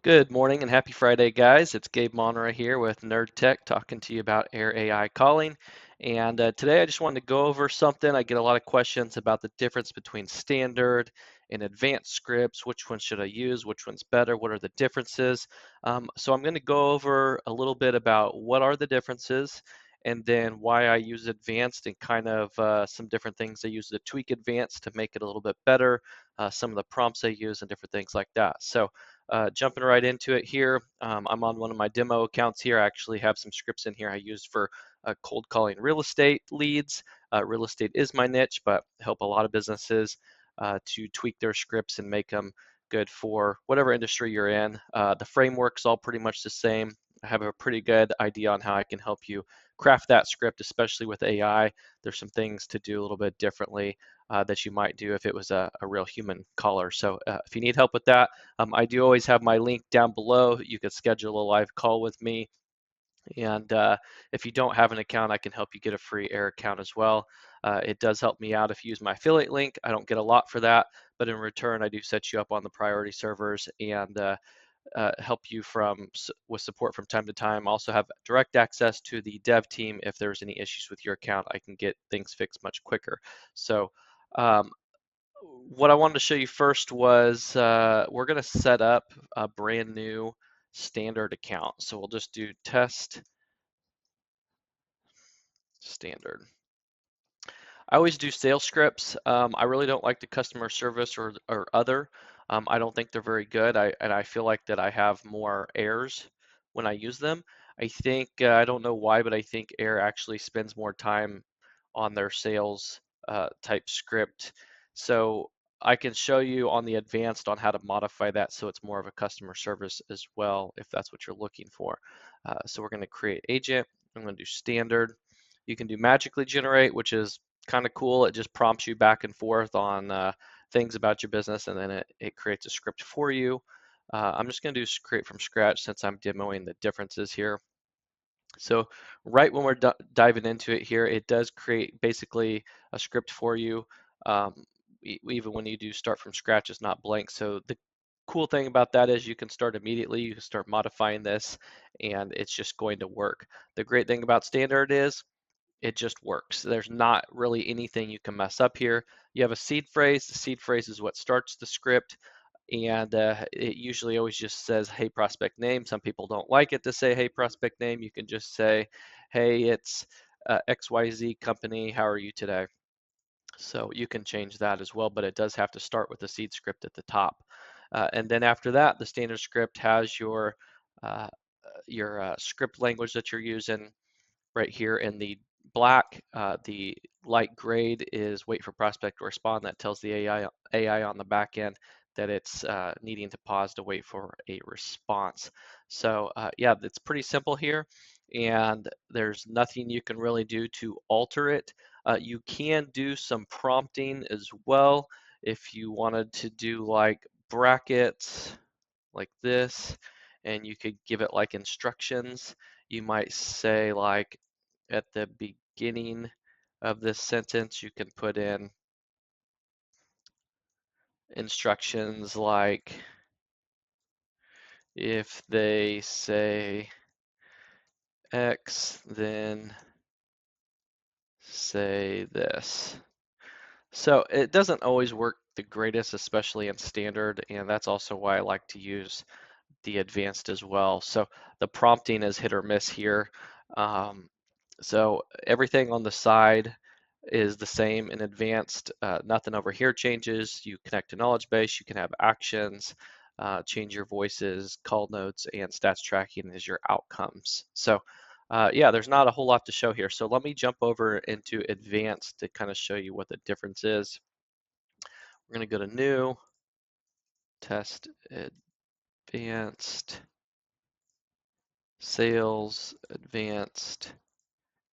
Good morning and happy Friday, guys. It's Gabe Monera here with Nerd Tech talking to you about Air.ai calling. And today I just wanted to go over something. I get a lot of questions about the difference between standard and advanced scripts. Which one should I use? Which one's better? What are the differences? So I'm going to go over a little bit about what are the differences and then why I use advanced and kind of some different things I use to tweak advanced to make it a little bit better, some of the prompts I use and different things like that. So jumping right into it here, I'm on one of my demo accounts here. I actually have some scripts in here I use for cold calling real estate leads. Real estate is my niche, but help a lot of businesses to tweak their scripts and make them good for whatever industry you're in. The framework's all pretty much the same. I have a pretty good idea on how I can help you craft that script, especially with AI. There's some things to do a little bit differently that you might do if it was a real human caller. So if you need help with that, I do always have my link down below. You could schedule a live call with me. And if you don't have an account, I can help you get a free Air account as well. It does help me out if you use my affiliate link. I don't get a lot for that, but in return, I do set you up on the priority servers and help you with support from time to time. Also have direct access to the dev team. If there's any issues with your account, I can get things fixed much quicker. So um, what I wanted to show you first was we're going to set up a brand new standard account. So we'll just do test standard. I always do sales scripts. I really don't like the customer service or other. I don't think they're very good. And I feel like that I have more errors when I use them. I think, I don't know why, but I think Air actually spends more time on their sales type script. So I can show you on the advanced on how to modify that so it's more of a customer service as well, if that's what you're looking for. So we're going to create agent. I'm going to do standard. You can do magically generate, which is kind of cool. It just prompts you back and forth on things about your business, and then it creates a script for you. I'm just going to do create from scratch since I'm demoing the differences here. So right when we're diving into it here, it does create basically a script for you. Um, Even when you do start from scratch, it's not blank. So the cool thing about that is you can start immediately. You can start modifying this, and it's just going to work. The great thing about standard is it just works. There's not really anything you can mess up here. You have a seed phrase. The seed phrase is what starts the script, and it usually always just says, hey, prospect name. Some people don't like it to say, hey, prospect name. You can just say, hey, it's XYZ company. How are you today? So you can change that as well, but it does have to start with the seed script at the top. And then after that, the standard script has uh, your script language that you're using right here in the black. The light grade is wait for prospect to respond. That tells the AI on the back end that it's needing to pause to wait for a response. So yeah, it's pretty simple here, and there's nothing you can really do to alter it. You can do some prompting as well if you wanted to do like brackets like this, and you could give it like instructions. You might say like at the beginning of this sentence, you can put in instructions like if they say X, then say this. So it doesn't always work the greatest, especially in standard, and that's also why I like to use the advanced as well. So the prompting is hit or miss here. Um, so everything on the side is the same in advanced. Nothing over here changes. You connect to knowledge base. You can have actions, change your voices, call notes, and stats tracking as your outcomes. So yeah, there's not a whole lot to show here. So let me jump over into advanced to kind of show you what the difference is. We're going to go to new, test advanced, sales, advanced,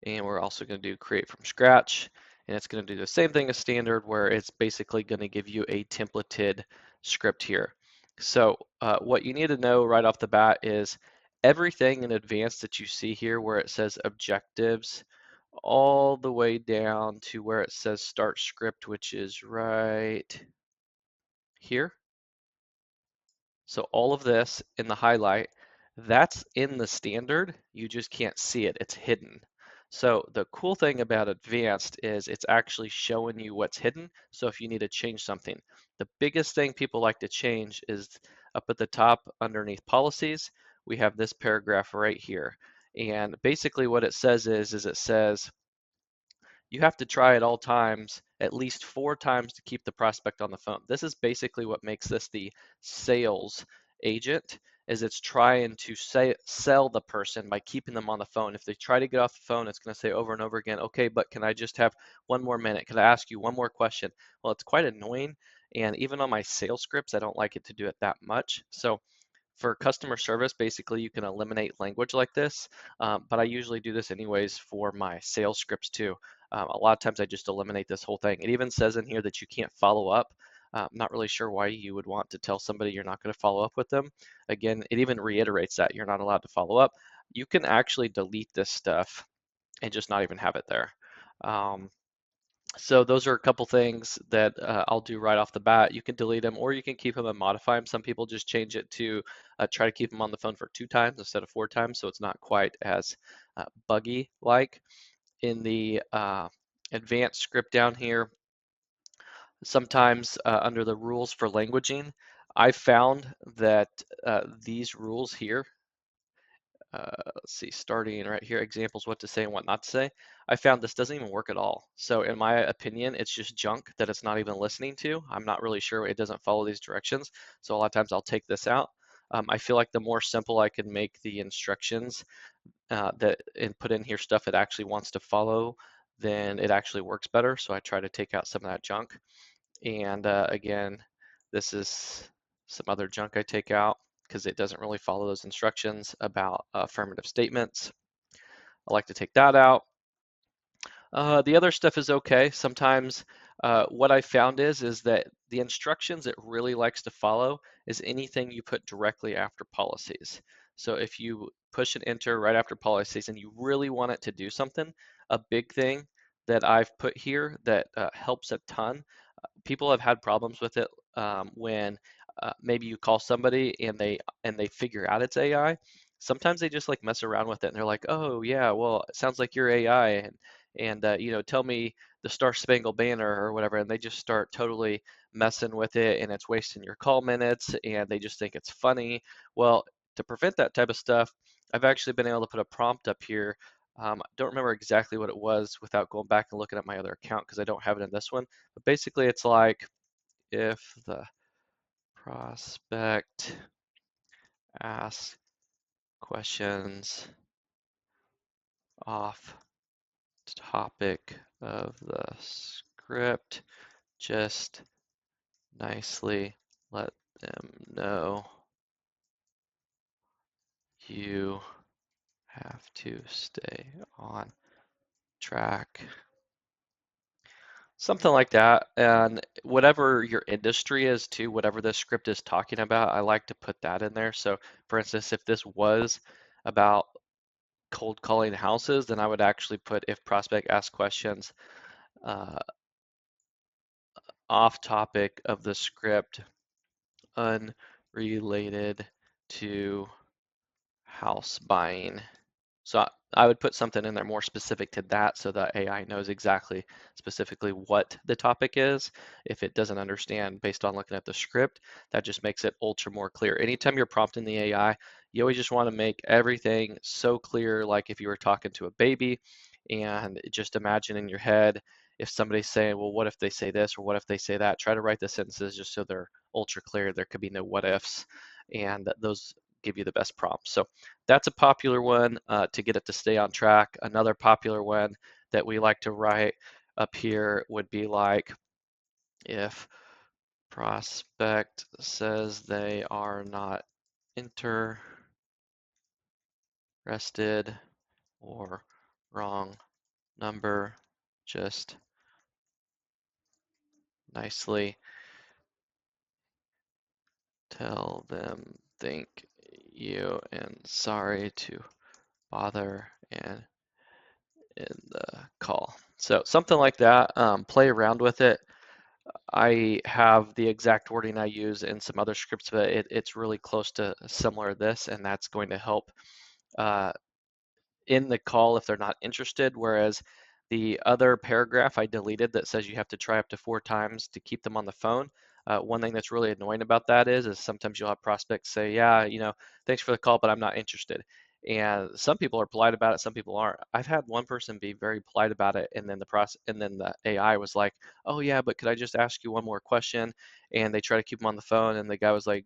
and we're also going to do create from scratch, and it's going to do the same thing as standard where it's basically going to give you a templated script here. So what you need to know right off the bat is everything in advanced that you see here where it says objectives all the way down to where it says start script, which is right here. So all of this in the highlight, that's in the standard, you just can't see it, it's hidden. So the cool thing about advanced is it's actually showing you what's hidden. So if you need to change something, the biggest thing people like to change is up at the top underneath policies, we have this paragraph right here. And basically what it says is it says, you have to try at all times, at least 4 times to keep the prospect on the phone. This is basically what makes this the sales agent, is it's trying to sell the person by keeping them on the phone. If they try to get off the phone, it's going to say over and over again, okay, but can I just have 1 more minute? Can I ask you one more question? Well, it's quite annoying. And even on my sales scripts, I don't like it to do it that much. So for customer service, basically you can eliminate language like this, but I usually do this anyways for my sales scripts too. A lot of times I just eliminate this whole thing. It even says in here that you can't follow up. I'm not really sure why you would want to tell somebody you're not going to follow up with them. Again, it even reiterates that you're not allowed to follow up. You can actually delete this stuff and just not even have it there. Um, so those are a couple things that I'll do right off the bat. You can delete them or you can keep them and modify them. Some people just change it to try to keep them on the phone for 2 times instead of 4 times, so it's not quite as buggy like. In the advanced script down here, sometimes under the rules for languaging, I found that these rules here, let's see, starting right here, examples, what to say and what not to say. I found this doesn't even work at all. So in my opinion, it's just junk that it's not even listening to. I'm not really sure, it doesn't follow these directions. So a lot of times I'll take this out. I feel like the more simple I can make the instructions that and put in here stuff it actually wants to follow, then it actually works better. So I try to take out some of that junk. And again, this is some other junk I take out because it doesn't really follow those instructions about affirmative statements. I like to take that out. The other stuff is okay. Sometimes what I found is that the instructions it really likes to follow is anything you put directly after policies. So if you push an enter right after policies and you really want it to do something, a big thing that I've put here that helps a ton, people have had problems with it when maybe you call somebody and they figure out it's AI. Sometimes they just like mess around with it and they're like, oh yeah, well it sounds like you're AI and you know, tell me the Star Spangled Banner or whatever, and they just start totally messing with it and it's wasting your call minutes and they just think it's funny. Well, to prevent that type of stuff, I've actually been able to put a prompt up here. I don't remember exactly what it was without going back and looking at my other account because I don't have it in this one. But basically, it's like if the prospect asks questions off topic of the script, just nicely let them know you have to stay on track. Something like that. And whatever your industry is too, whatever this script is talking about, I like to put that in there. So for instance, if this was about cold calling houses, then I would actually put if prospect asks questions uh, off topic of the script, unrelated to house buying. So I would put something in there more specific to that so that AI knows exactly specifically what the topic is. If it doesn't understand based on looking at the script, that just makes it ultra more clear. Anytime you're prompting the AI, you always just want to make everything so clear, like if you were talking to a baby, and just imagine in your head if somebody's saying, well, what if they say this or what if they say that? Try to write the sentences just so they're ultra clear. There could be no what ifs, and those give you the best prompts. So that's a popular one to get it to stay on track. Another popular one that we like to write up here would be like if prospect says they are not interested or wrong number, just nicely tell them thank you and sorry to bother and in the call. So something like that, play around with it. I have the exact wording I use in some other scripts, but it's really close to similar to this, and that's going to help uh, in the call if they're not interested. Whereas the other paragraph I deleted that says you have to try up to 4 times to keep them on the phone. One thing that's really annoying about that is sometimes you'll have prospects say, yeah, thanks for the call, but I'm not interested. And some people are polite about it, some people aren't. I've had one person be very polite about it, and then the AI was like, oh yeah, but could I just ask you one more question? And they try to keep them on the phone, and the guy was like,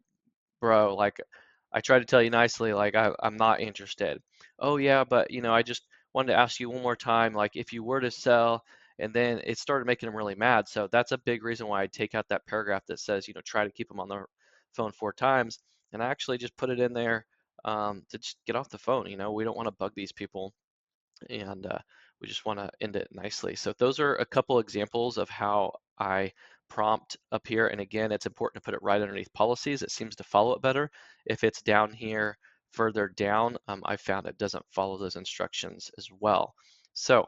bro, like I tried to tell you nicely, like I'm not interested. Oh yeah, but I just wanted to ask you one more time, like if you were to sell, and then it started making him really mad. So that's a big reason why I take out that paragraph that says, try to keep them on the phone 4 times. And I actually just put it in there to just get off the phone. We don't want to bug these people, and we just want to end it nicely. So those are a couple examples of how I prompt up here. And again, it's important to put it right underneath policies. It seems to follow it better. If it's down here further down, I found it doesn't follow those instructions as well. So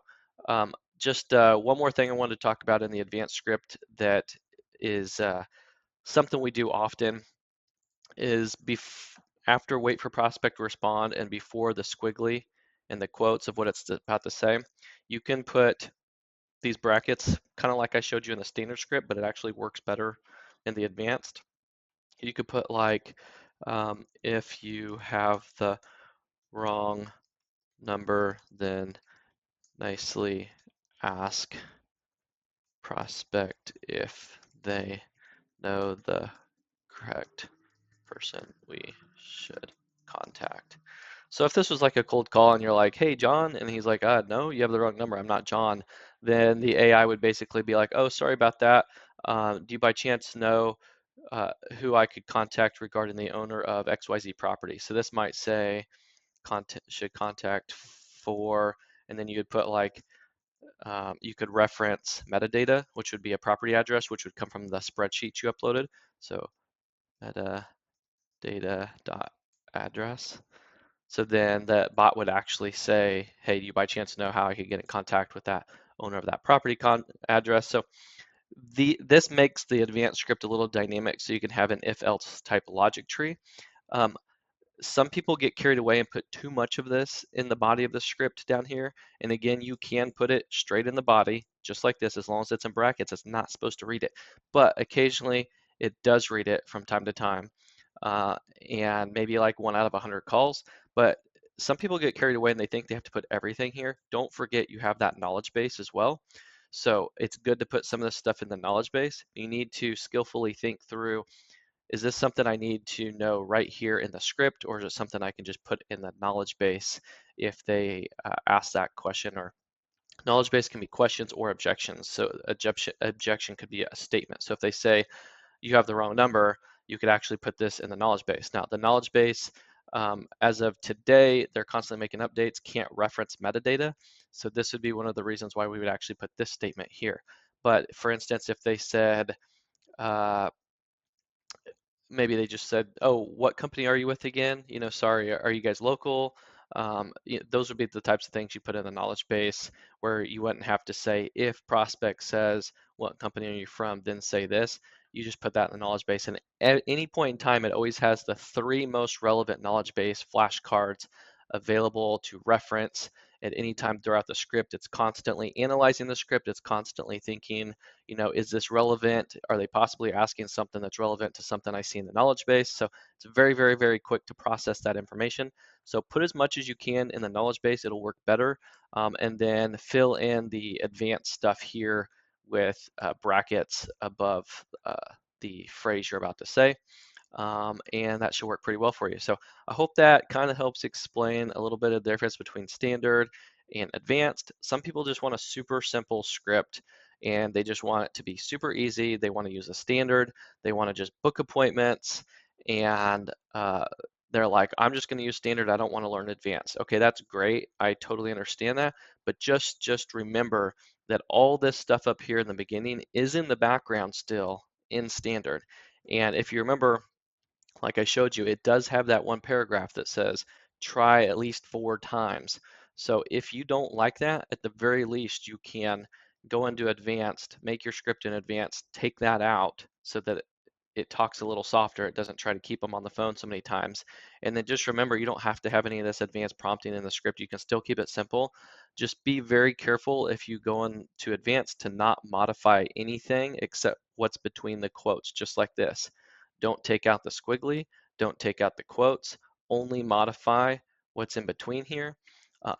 just one more thing I wanted to talk about in the advanced script that is something we do often is after wait for prospect to respond and before the squiggly and the quotes of what it's about to say, you can put these brackets kind of like I showed you in the standard script, but it actually works better in the advanced. You could put like, if you have the wrong number, then nicely ask prospect if they know the correct person we should contact. So if this was like a cold call and you're like, hey, John, and he's like, no, you have the wrong number, I'm not John, then the AI would basically be like, oh, sorry about that. Do you by chance know who I could contact regarding the owner of XYZ property? So this might say, should contact for, and then you would put like, you could reference metadata, which would be a property address, which would come from the spreadsheet you uploaded. So metadata dot address. So then the bot would actually say, hey, do you by chance know how I could get in contact with that owner of that property address? So this makes the advanced script a little dynamic so you can have an if-else type logic tree. Um, some people get carried away and put too much of this in the body of the script down here. And again, you can put it straight in the body, just like this, as long as it's in brackets. It's not supposed to read it. But occasionally, it does read it from time to time, uh, and maybe like 1 out of 100 calls. But some people get carried away and they think they have to put everything here. Don't forget you have that knowledge base as well. So it's good to put some of this stuff in the knowledge base. You need to skillfully think through, is this something I need to know right here in the script, or is it something I can just put in the knowledge base if they ask that question? Or knowledge base can be questions or objections. So objection could be a statement. So if they say you have the wrong number, you could actually put this in the knowledge base. Now the knowledge base, as of today, they're constantly making updates, can't reference metadata. So this would be one of the reasons why we would actually put this statement here. But for instance, if they said, uh, maybe they just said, "Oh, what company are you with again? Sorry, are you guys local?" Those would be the types of things you put in the knowledge base, where you wouldn't have to say, if prospect says, "What company are you from?" then say this. You just put that in the knowledge base, and at any point in time, it always has the 3 most relevant knowledge base flashcards available to reference at any time throughout the script. It's constantly analyzing the script. It's constantly thinking, is this relevant? Are they possibly asking something that's relevant to something I see in the knowledge base? So it's very, very, very quick to process that information. So put as much as you can in the knowledge base, it'll work better. And then fill in the advanced stuff here with brackets above the phrase you're about to say. And that should work pretty well for you. So I hope that kind of helps explain a little bit of the difference between standard and advanced. Some people just want a super simple script and they just want it to be super easy. They want to use a standard. They want to just book appointments, and they're like, I'm just going to use standard. I don't want to learn advanced. Okay, that's great. I totally understand that. But just remember that all this stuff up here in the beginning is in the background still in standard. And if you remember, like I showed you, it does have that one paragraph that says try at least 4 times. So if you don't like that, at the very least, you can go into advanced, make your script in advanced, take that out so that it talks a little softer. It doesn't try to keep them on the phone so many times. And then just remember, you don't have to have any of this advanced prompting in the script. You can still keep it simple. Just be very careful if you go into advanced to not modify anything except what's between the quotes, just like this. Don't take out the squiggly, don't take out the quotes, only modify what's in between here.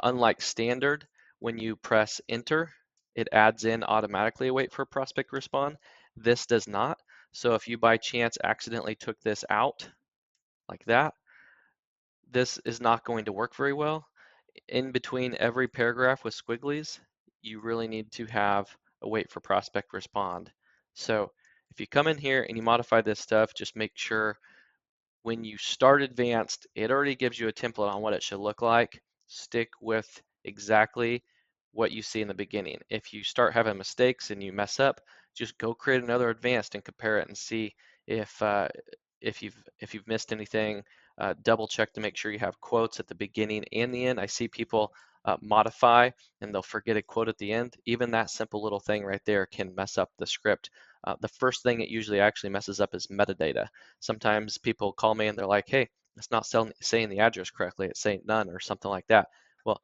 Unlike standard, when you press enter, it adds in automatically a wait for prospect respond. This does not. So if you by chance accidentally took this out like that, this is not going to work very well. In between every paragraph with squigglies, you really need to have a wait for prospect respond. So if you come in here and you modify this stuff, just make sure when you start advanced, it already gives you a template on what it should look like. Stick with exactly what you see in the beginning. If you start having mistakes and you mess up, just go create another advanced and compare it and see if if you've missed anything. Double check to make sure you have quotes at the beginning and the end. I see people modify and they'll forget a quote at the end. Even that simple little thing right there can mess up the script. The first thing it usually actually messes up is metadata. Sometimes people call me and they're like, hey, it's not saying the address correctly, it's saying none or something like that. Well,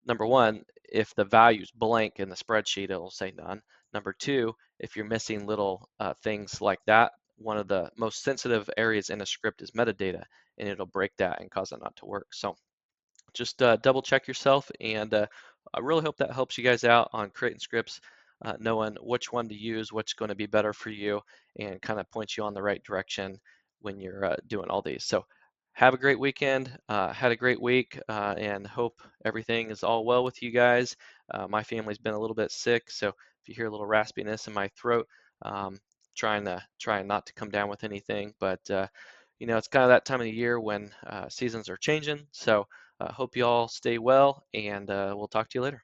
number one, if the value's blank in the spreadsheet, it'll say none. Number two, if you're missing little things like that, one of the most sensitive areas in a script is metadata, and it'll break that and cause it not to work. So just double check yourself, and I really hope that helps you guys out on creating scripts, knowing which one to use, what's going to be better for you, and kind of points you on the right direction when you're doing all these. So have a great weekend, had a great week, and hope everything is all well with you guys. My family's been a little bit sick, so if you hear a little raspiness in my throat, um, trying not to come down with anything, but it's kind of that time of the year when seasons are changing. So hope you all stay well, and we'll talk to you later.